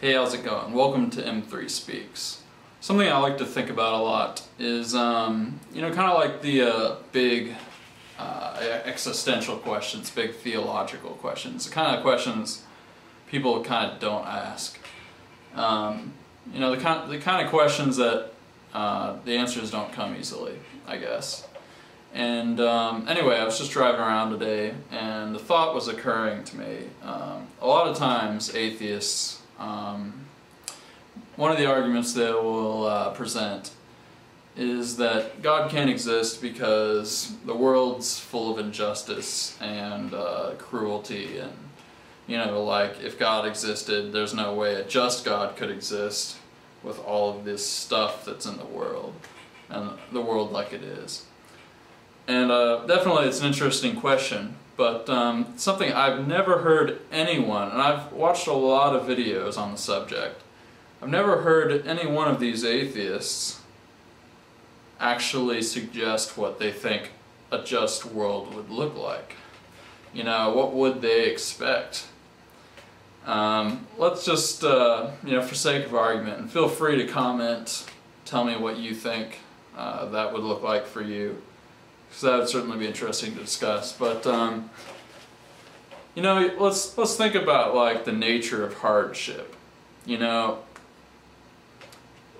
Hey, how's it going? Welcome to M3 Speaks. Something I like to think about a lot is, kind of like the big existential questions, big theological questions, the kind of questions people kind of don't ask. The kind of questions that the answers don't come easily, I guess. And anyway, I was just driving around today, and the thought was occurring to me. A lot of times, atheists, one of the arguments they will present is that God can't exist because the world's full of injustice and cruelty, and like if God existed, there's no way a just God could exist with all of this stuff that's in the world and the world like it is. And definitely it's an interesting question, but something I've never heard anyone, and I've watched a lot of videos on the subject, I've never heard any one of these atheists actually suggest what they think a just world would look like. What would they expect? Let's just, for sake of argument, and feel free to comment, tell me what you think that would look like for you, because that would certainly be interesting to discuss. But let's think about like the nature of hardship.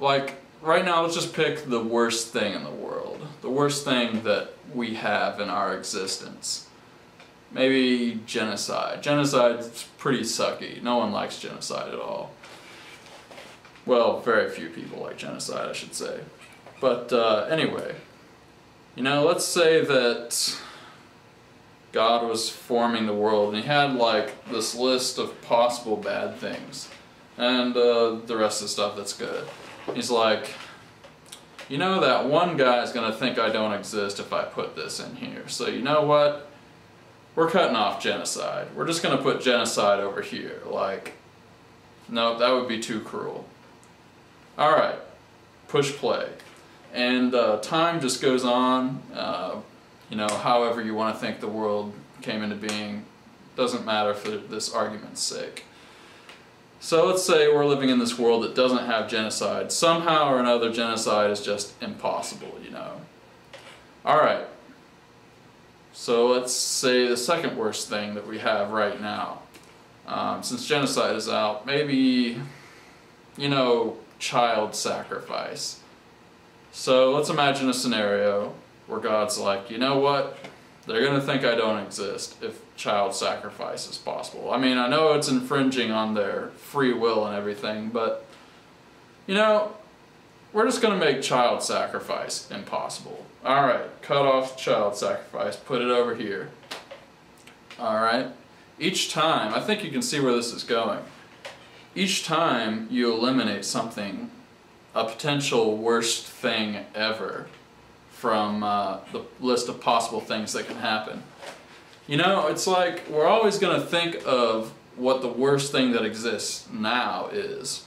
Like right now, let's just pick the worst thing in the world, the worst thing that we have in our existence. Maybe genocide. Genocide's pretty sucky. No one likes genocide at all. Well, very few people like genocide, I should say. But anyway, let's say that God was forming the world and he had like this list of possible bad things and the rest of the stuff that's good. He's like, that one guy's gonna think I don't exist if I put this in here. So you know what? We're cutting off genocide. We're just gonna put genocide over here. Like, no, that would be too cruel. Alright, push play. And time just goes on, however you want to think the world came into being, doesn't matter for this argument's sake. So let's say we're living in this world that doesn't have genocide. Somehow or another, genocide is just impossible, Alright, so let's say the second worst thing that we have right now. Since genocide is out, maybe, child sacrifice. So let's imagine a scenario where God's like, you know what? They're going to think I don't exist if child sacrifice is possible. I mean, I know it's infringing on their free will and everything, but, we're just going to make child sacrifice impossible. Alright, cut off child sacrifice, put it over here. Alright, each time, I think you can see where this is going. Each time you eliminate something, a potential worst thing ever, from the list of possible things that can happen. It's like we're always going to think of what the worst thing that exists now is.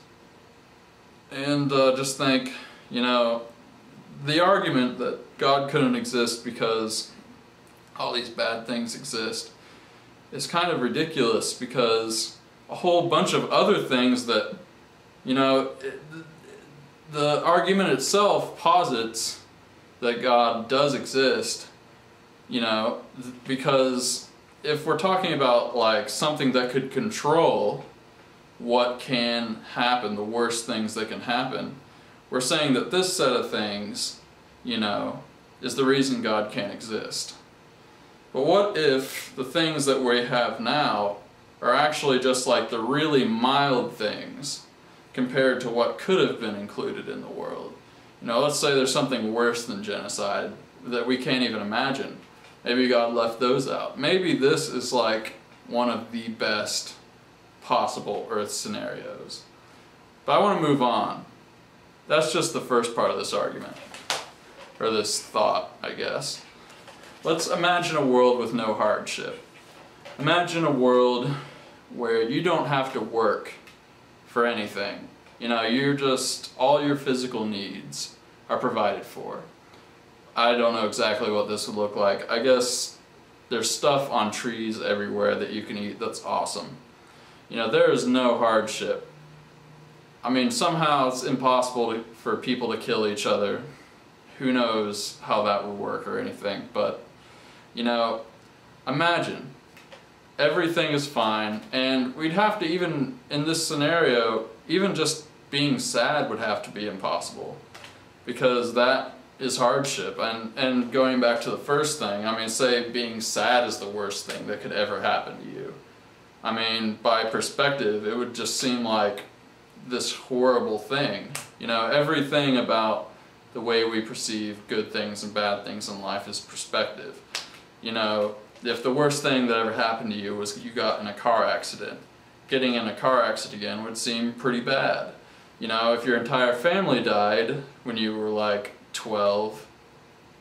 And just think, the argument that God couldn't exist because all these bad things exist is kind of ridiculous, because a whole bunch of other things that, the argument itself posits that God does exist, because if we're talking about like something that could control what can happen, the worst things that can happen, we're saying that this set of things, is the reason God can't exist. But what if the things that we have now are actually just like the really mild things compared to what could have been included in the world? Let's say there's something worse than genocide that we can't even imagine. Maybe God left those out. Maybe this is like one of the best possible Earth scenarios. But I want to move on. That's just the first part of this argument, or this thought, I guess. Let's imagine a world with no hardship. Imagine a world where you don't have to work for anything. You're just, all your physical needs are provided for. I don't know exactly what this would look like. I guess there's stuff on trees everywhere that you can eat that's awesome. There is no hardship I mean, somehow it's impossible for people to kill each other. Who knows how that would work or anything, but, you know, imagine everything is fine, and we'd have to, even in this scenario, even just being sad would have to be impossible, because that is hardship. And going back to the first thing, I mean, say being sad is the worst thing that could ever happen to you. I mean, by perspective, it would just seem like this horrible thing. You know, everything about the way we perceive good things and bad things in life is perspective. You know, if the worst thing that ever happened to you was you got in a car accident, getting in a car accident again would seem pretty bad. You know, if your entire family died when you were like 12,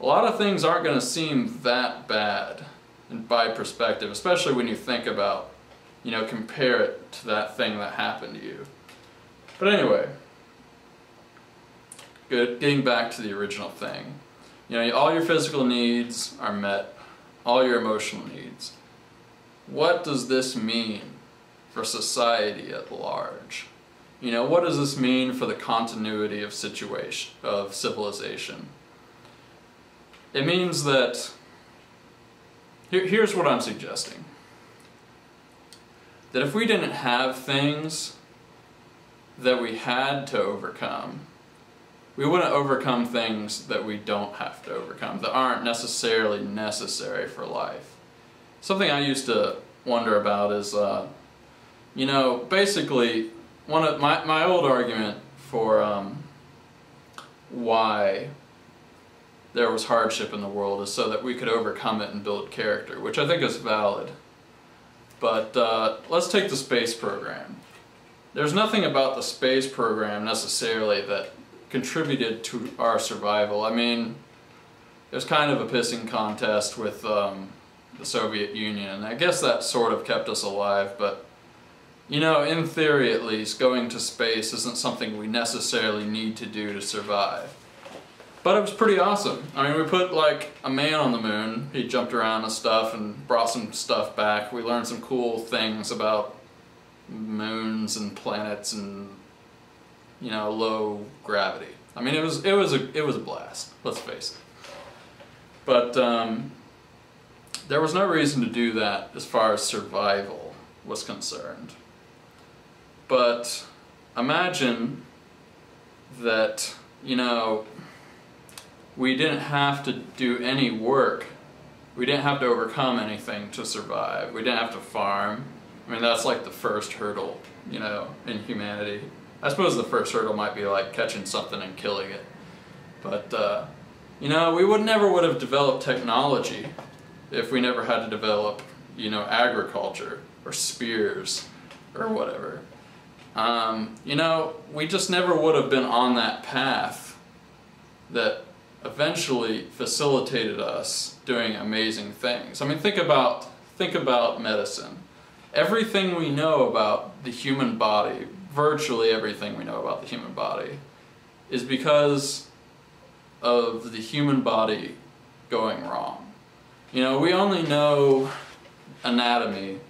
a lot of things aren't going to seem that bad by perspective, especially when you think about, you know, compare it to that thing that happened to you. But anyway, getting back to the original thing. You know, all your physical needs are met, all your emotional needs. What does this mean for society at large? You know, what does this mean for the continuity of civilization? It means that, here's what I'm suggesting. That if we didn't have things that we had to overcome, we wouldn't overcome things that we don't have to overcome, that aren't necessarily necessary for life. Something I used to wonder about is, you know, basically, one of my old argument for why there was hardship in the world is so that we could overcome it and build character, which I think is valid. But let's take the space program. There's nothing about the space program necessarily that contributed to our survival. I mean, there's kind of a pissing contest with the Soviet Union, and I guess that sort of kept us alive, but you know, in theory at least, going to space isn't something we necessarily need to do to survive. But it was pretty awesome. I mean, we put like a man on the moon, he jumped around and stuff and brought some stuff back. We learned some cool things about moons and planets and, you know, low gravity. I mean, it was a blast, let's face it. But there was no reason to do that as far as survival was concerned. But imagine that, you know, we didn't have to do any work. We didn't have to overcome anything to survive. We didn't have to farm. I mean, that's like the first hurdle, you know, in humanity. I suppose the first hurdle might be like catching something and killing it. But, you know, we never would have developed technology if we never had to develop, you know, agriculture or spears or whatever. You know, we just never would have been on that path that eventually facilitated us doing amazing things. I mean, think about medicine. Everything we know about the human body, virtually everything we know about the human body, is because of the human body going wrong. You know, we only know anatomy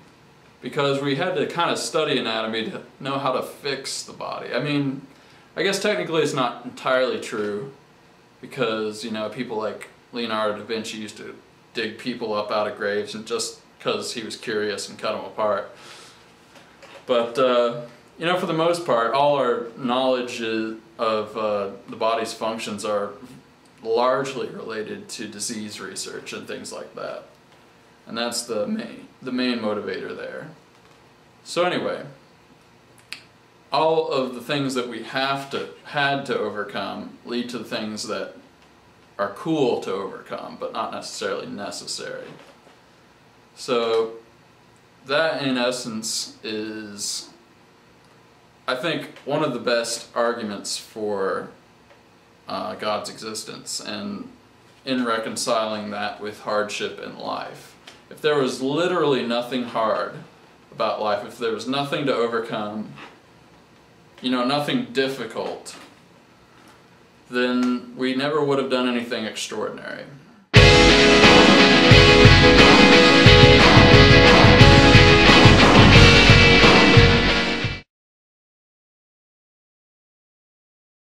because we had to kind of study anatomy to know how to fix the body. I mean, I guess technically it's not entirely true because, you know, people like Leonardo da Vinci used to dig people up out of graves and just because he was curious and cut them apart. But, you know, for the most part, all our knowledge of the body's functions are largely related to disease research and things like that. And that's the main motivator there. So anyway, all of the things that we had to overcome lead to the things that are cool to overcome, but not necessarily necessary. So that in essence is, I think, one of the best arguments for God's existence, and in reconciling that with hardship in life. If there was literally nothing hard about life, if there was nothing to overcome, you know, nothing difficult, then we never would have done anything extraordinary.